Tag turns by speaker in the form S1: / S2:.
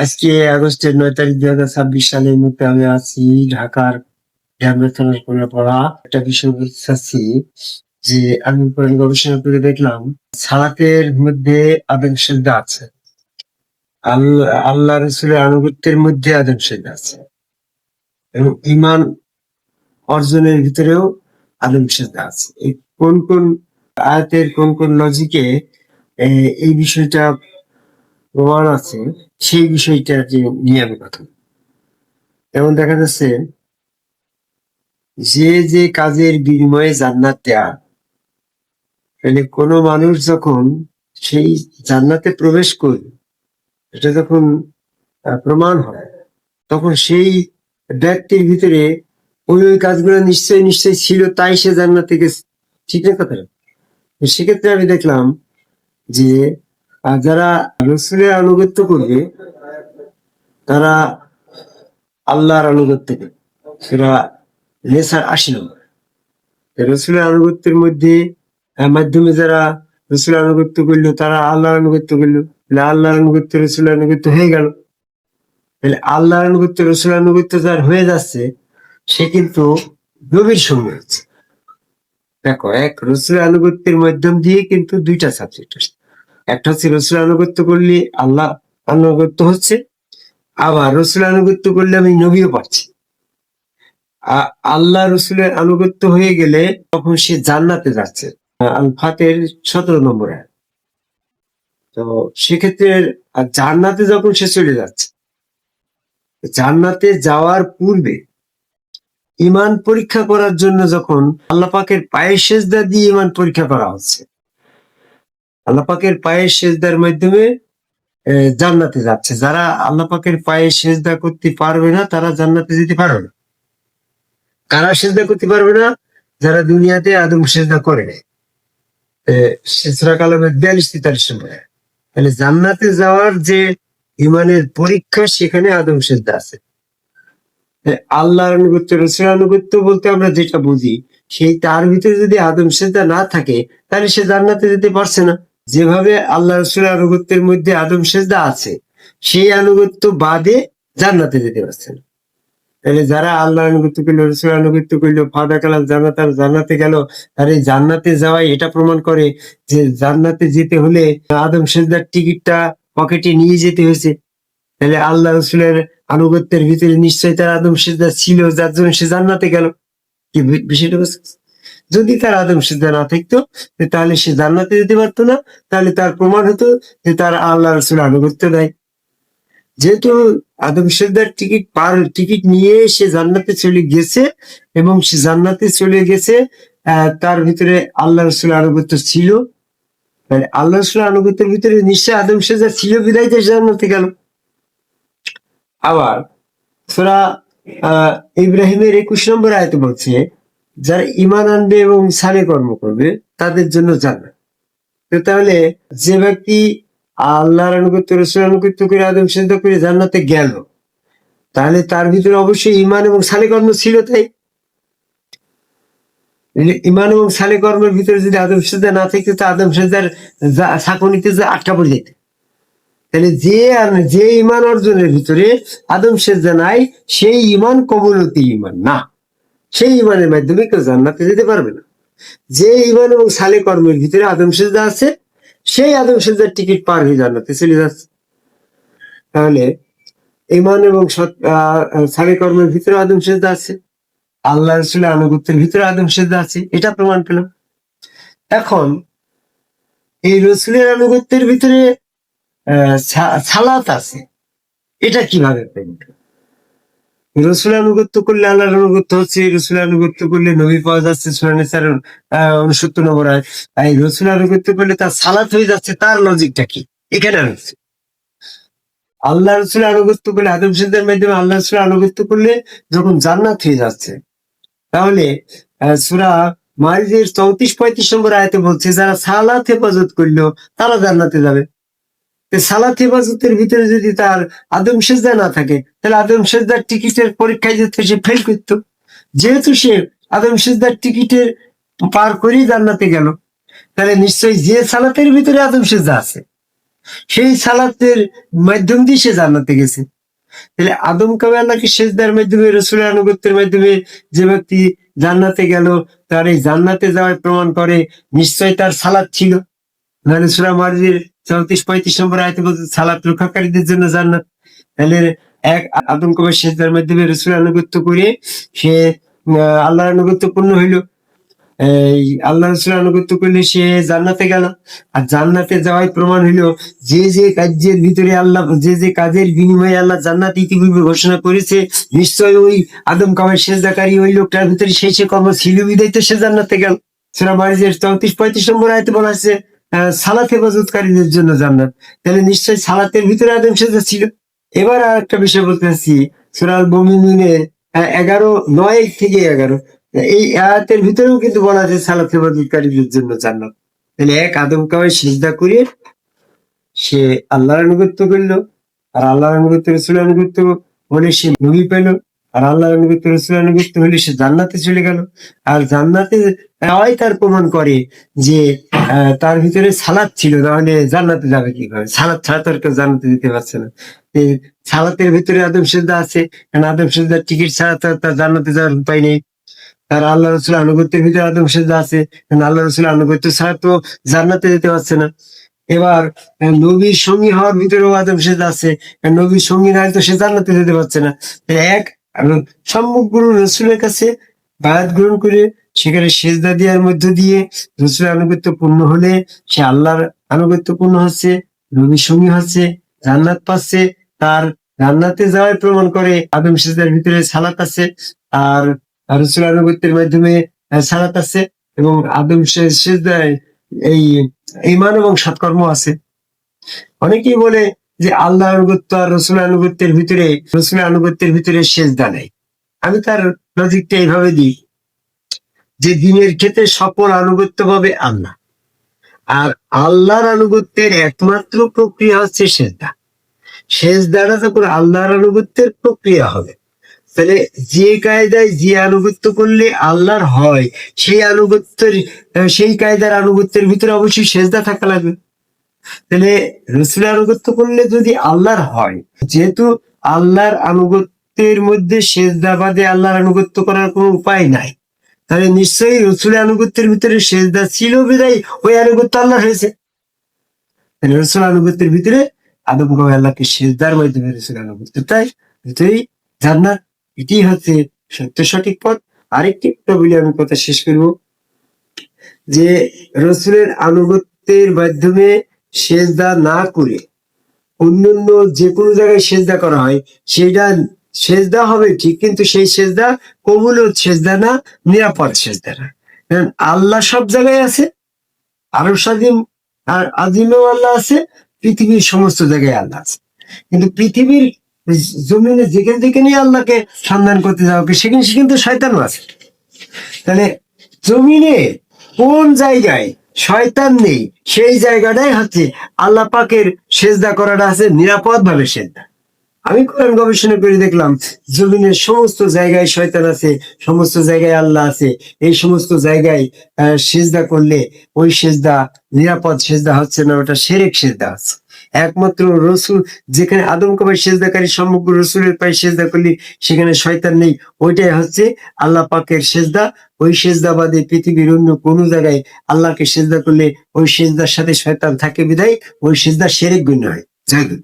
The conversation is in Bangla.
S1: আজকে আগস্টের 9 তারিখ 2026 সালে এই মুহূর্তে আমি আছি ঢাকার ঢাকা থানার কোনাপাড়া। একটা বিষয় বলতে চাচ্ছি যে আমি কোরআন গবেষণা করে দেখলাম সালাতের মধ্যে আদম সেজদা আছে, আল্লাহ রসুলের আনুগত্যের মধ্যে আদম সেজদা আছে এবং ইমান অর্জনের ভিতরেও আদম সেজদা আছে। এই কোন কোন আয়াতের কোন কোন লজিকে এই বিষয়টা প্রমাণ আছে, সেই বিষয়টা নিয়ে আমি কথা বলবো। যেমন দেখা যাচ্ছে যে যে কাজের বিনিময়ে জান্নাত দেয়া, মানে কোনো মানুষ যখন সেই জান্নাতে প্রবেশ করবে, এটা যখন প্রমাণ হয়, তখন সেই ব্যক্তির ভিতরে ওই ওই কাজগুলো নিশ্চয়ই নিশ্চয়ই ছিল, তাই সে জান্নাতে গেছে। ঠিক না কথা? সেক্ষেত্রে আমি দেখলাম যে যারা রসুলের আনুগত্য করবে তারা আল্লাহর আনুগত্য করবে, সেটা নেশার 80 নম্বর। রসুলের আনুগত্যের মধ্যে মাধ্যমে যারা রসুলের আনুগত্য করলো তারা আল্লাহর আনুগত্য করলো, আল্লাহর আনুগত্য রসুলের আনুগত্য হয়ে গেল। তাহলে আল্লাহর আনুগত্য রসুলের আনুগত্য যার হয়ে যাচ্ছে, সে কিন্তু গভীর সঙ্গে হচ্ছে। দেখো, এক রসুলের আনুগত্যের মাধ্যম দিয়ে কিন্তু দুইটা সাবজেক্ট আসছে। একটা হচ্ছে রসুলের আনুগত্য করলে আল্লাহ আনুগত্য হচ্ছে, আবার রসুলের আনুগত্য করলে আমি নবীও পাচ্ছি। আল্লাহ রসুলের আনুগত্য হয়ে গেলে তখন সে জান্নাতে যাচ্ছে। আল ফাতের 17 নম্বর আয়াত। তো সেক্ষেত্রে জান্নাতে যখন সে চলে যাচ্ছে, জান্নাতে যাওয়ার পূর্বে ইমান পরীক্ষা করার জন্য যখন আল্লাহ পাকের পায়ের সেজদা দিয়ে ইমান পরীক্ষা করা হচ্ছে, আল্লাহ পাকের পায়ের সেজদার মাধ্যমে জান্নাতে যাচ্ছে। যারা আল্লাহ পাকের পায়ের সেজদা করতে পারবে না তারা জান্নাতে যেতে পারবে না। কারা সেজদা করতে পারবে না? যারা দুনিয়াতে আদম সেজদা করে নাই। সূরা কালামের 42-43 নম্বর। তাহলে জান্নাতে যাওয়ার যে ইমানের পরীক্ষা, সেখানে আদম সেজদা আছে। আল্লাহর আনুগত্য রসুলের আনুগত্য বলতে আমরা যেটা বুঝি, সেই তার ভিতরে যদি আদম সেজদা না থাকে তাহলে সে জান্নাতে যেতে পারছে না। যেভাবে আল্লাহ রসুলের আনুগত্যের মধ্যে আদম সেজদা আছে, সেই আনুগত্য বাদে জান্নাতে যেতে পারছে না। তাহলে যারা আল্লাহ আনুগত্য করলো, রসুল আনুগত্য করলো, ফাদা কালাম জান্নাতে গেল, আর এই জান্নাতে যাওয়াই এটা প্রমাণ করে যে জান্নাতে যেতে হলে আদম সেজদার টিকিটটা পকেটে নিয়ে যেতে হয়েছে। তাহলে আল্লাহ রসুলের আনুগত্যের ভিতরে নিশ্চয়ই তার আদম সেজদা ছিল, যার জন্য সে জান্নাতে গেল। কি বিষয়টা? যদি তার আদম সেজদা না থাকতো তাহলে সে জান্নাতে যেতে পারতো না। তাহলে তার প্রমাণ হতো যে তার আল্লাহ রসুল আনুগত্য নাই। যেহেতু আদম সেজদার টিকিট নিয়ে সে জান্নাতে চলে গেছে এবং সে জান্নাতে চলে গেছে, তার ভিতরে আল্লাহ রসুল আনুগত্য ছিল। মানে আল্লাহ রসুল আনুগত্যের ভিতরে নিশ্চয় আদম সেজদা ছিল, বিদায় জান্নাতে গেল। আবার সূরা ইব্রাহিমের 21 নম্বর আয়াতে বলছে, যারা ঈমান আনবে এবং সালে কর্ম করবে তাদের জন্য জান্নাত। তো তাহলে যে ব্যক্তি আল্লাহর আনুগত্য রসুল আনুগত্য করে আদম সেজদা করে জান্নাতে গেল, তাহলে তার ভিতরে অবশ্যই ঈমান এবং সালে কর্ম ছিল। তাই ঈমান এবং সালে কর্মের ভিতরে যদি আদম সেজদা না থাকতো, তো আদম সেজদার ছাঁকনিতে যে আটকা পড়ে যেত। তাহলে যে ঈমান অর্জনের ভিতরে আদম সেজদা নাই, সেই ঈমান কবুলতি ঈমান না। সেই ঈমানের মাধ্যমে কেউ জান্নাতে যেতে পারবে না। যে ঈমান এবং সালে কর্মের ভিতরে আদম সেজদা আছে, সেই আদম সেজদার টিকিট পার হয়ে জান্নাতে চলে যাচ্ছে। তাহলে ঈমান এবং সালে কর্মের ভিতরে আদম সেজদা আছে, আল্লাহ রসুলের আনুগত্যের ভিতরে আদম সেজদা আছে, এটা প্রমাণ পেলাম। এখন এই রসুলের আনুগত্যের ভিতরে সালাত আছে, এটা কিভাবে পেলেন? রসুল আনুগত্য করলে আল্লাহর আনুগত্য হচ্ছে, রসুল আনুগত্য করলে নবী পাওয়া যাচ্ছে, সূরা নিসার 69 নম্বর আয়াত। এই রসুল আনুগত্য করলে তার সালাত হয়ে যাচ্ছে, তার লজিকটা কি এখানে রয়েছে? আল্লাহ রসুল আনুগত্য করলে, আদম সেজদার মাধ্যমে আল্লাহ রসুল আনুগত্য করলে যখন জান্নাত হয়ে যাচ্ছে, তাহলে সূরা মাইদের 34-35 নম্বর আয়াতে বলছে, যারা সালাত হেফাজত করলো তারা জান্নাতে যাবে। সালাত হেফাজতের ভিতরে যদি তার আদম সেজদা না থাকে, তাহলে আদম সেজদার টিকিটের পরীক্ষায় যেতে সে ফেল করতো। যেহেতু সে আদম সেজদার টিকিটের পার করেই জান্নাতে গেল, তাহলে নিশ্চয়ই যে সালাতের ভিতরে আদম সেজদা আছে, সেই সালাতের মাধ্যম দিয়ে সে জান্নাতে গেছে। তাহলে আদম কাবে আল্লাহকে সেজদার মাধ্যমে, রসুলের আনুগত্যের মাধ্যমে যে ব্যক্তি জান্নাতে গেল, তার এই জান্নাতে যাওয়ার প্রমাণ করে নিশ্চয় তার সালাত ছিল। নাহলে সূরা মারিজের 34-35 নম্বর আয়াতে বলছে সালাত রক্ষাকারীদের জন্য জান্নাত। তাহলে এক আদম কাবে সেজদার মাধ্যমে রসুলের আনুগত্য করে সে আল্লাহর আনুগত্য পূর্ণ হইল। এই আল্লাহ রসুলের আনুগত্য করলে সে জান্নাতে গেল। আর জান্নাতে যাওয়াই প্রমাণ হইল যে যে কাজের ভিতরে আল্লাহ, যে যে কাজের বিনিময়ে আল্লাহ জান্নাত ইতিপূর্বে ঘোষণা করেছে, নিশ্চয় ওই আদম কামের সেজদাকারী ওই লোকটার ভিতরে সেই সে কর্ম ছিল বিদায় তো সে জান্নাতে গেল। সূরা মারিজের 34-35 নম্বর আয়াতে বলা আছে সালাত হেফাজতকারীদের জন্য জান্নাত। তাহলে নিশ্চয় সালাতের ভিতরে আদম সেজদা ছিল। এবার আর একটা বিষয় বলতে চাচ্ছি, সূরা আল মুমিনুনের 9 থেকে 11 এই আয়াতের ভিতরেও কিন্তু বলা আছে সালাত হেফাজতকারীদের জন্য জান্নাত। তাহলে এক আদম কামাই সিজদা করে সে আল্লাহর আনুগত্য করলো, আর আল্লাহর আনুগত্য রসুলের আনুগত্য হলে সে নবী পেল, আর আল্লাহর আনুগত্য রসুলের আনুগত্য হলে সে জান্নাতে চলে গেল। আর জান্নাতে যাওয়াই তার প্রমাণ করে যে তার ভিতরে সালাত ছিল, তাহলে জান্নাতে যাবে কিভাবে? সালাত ছাড়া তো আর কেউ জান্নাতে যেতে পারছে না। সালাতের ভিতরে আদম সেজদা আছে, কারণ আদম সেজদার টিকিট ছাড়া তো তার জান্নাতে যাওয়ার উপায় নেই। আর আল্লাহ রসুল আনুগত্যের ভিতরে আদম সেজদা আছে, কারণ আল্লাহ রসুল আনুগত্য ছাড়া তো জান্নাতে যেতে পারছে না। এবার নবীর সঙ্গী হওয়ার ভিতরেও আদম সেজদা আছে, কারণ নবীর সঙ্গী না তো সে জান্নাতে যেতে পারছে না। এক সমগ্র রসুলের কাছে বায়াত গ্রহণ করে সেখানে সেজদা দেওয়ার মধ্য দিয়ে রসুলের আনুগত্য পূর্ণ হলে সে আল্লাহর আনুগত্য পূর্ণ হচ্ছে, নবীর সঙ্গী হচ্ছে, জান্নাত পাচ্ছে। তার জান্নাতে যাওয়ার প্রমাণ করে আদম সেজদার ভিতরে সালাত আছে, আর রসুল আনুগত্যের মাধ্যমে সালাত আছে, এবং আদম সেজদায় এই ঈমান এবং সৎকর্ম আছে। অনেকেই বলে যে আল্লাহ আনুগত্য আর রসুলের আনুগত্যের ভিতরে সেজদা নেই। আমি তার লজিকটা এইভাবে দিই যে দিনের ক্ষেত্রে সকল আনুগত্য পাবে আল্লাহ, আর আল্লাহর আনুগত্যের একমাত্র প্রক্রিয়া হচ্ছে সেজদা। সেজদাটা যখন আল্লাহর আনুগত্যের প্রক্রিয়া হবে, তাহলে যে কায়দায় যে আনুগত্য করলে আল্লাহর হয় সেই কায়দার আনুগত্যের ভিতরে অবশ্যই সেজদা থাকা লাগবে। তাহলে রসুলের আনুগত্য করলে যদি আল্লাহর হয়, যেহেতু আল্লাহর আনুগত্যের মধ্যে সেজদা বাদে আল্লাহর আনুগত্য করার কোনো উপায় নাই, তাহলে নিশ্চয়ই রসুলের আনুগত্যের ভিতরে সেজদা ছিল বিদায় ওই আনুগত্য আল্লাহ হয়েছে। তাহলে রসুল আনুগত্যের ভিতরে আদম কাবে আল্লাহকে সেজদার মাধ্যমে রসুলের আনুগত্যটাই ভিতরেই জান্নাত। এটি হচ্ছে সত্য সঠিক পথ। আরেকটি কথা বলে আমি কথা শেষ করব, যে রসুলের আনুগত্যের মাধ্যমে সেজদা না করে অন্যান্য যে কোনো জায়গায় সেজদা করা হয়, সেটা সেজদা হবে ঠিক, কিন্তু সেই সেজদা কবুল সেজদা না, নিরাপদ সেজদা না। কারণ আল্লাহ সব জায়গায় আছে, আরো স্বাধীন আর আজিমেও আল্লাহ আছে, পৃথিবীর সমস্ত জায়গায় আল্লাহ আছে। কিন্তু পৃথিবীর জমিনে যেখানে যেখানে আল্লাহকে সন্ধান করতে যাওয়া সেখানে সেখানে তো শয়তানও আছে। তাহলে জমিনে কোন জায়গায় শয়তান নেই সেই জায়গাটাই হচ্ছে আল্লাহ পাকের সেজদা করাটা আছে নিরাপদ ভাবে সেজদা। আমি কোরআন গবেষণা করে দেখলাম জমিনের সমস্ত জায়গায় শয়তান আছে, সমস্ত জায়গায় আল্লাহ আছে। এই সমস্ত জায়গায় সেজদা করলে ওই সেজদা নিরাপদ সেজদা হচ্ছে না, ওটা শিরক সেজদা আছে। একমাত্র রসুল, যেখানে আদম কাবে সেজদাকারী সমগ্র রসুলের পায়ে সেজদা করলে সেখানে শয়তান নেই, ওইটাই হচ্ছে আল্লাহ পাকের সেজদা। ওই সেজদা বাদে পৃথিবীর অন্য কোনো জায়গায় আল্লাহকে সেজদা করলে ওই সেজদার সাথে শয়তান থাকে বিদায় ওই সেজদা শিরক গণ্য হয়। জয় গুরু।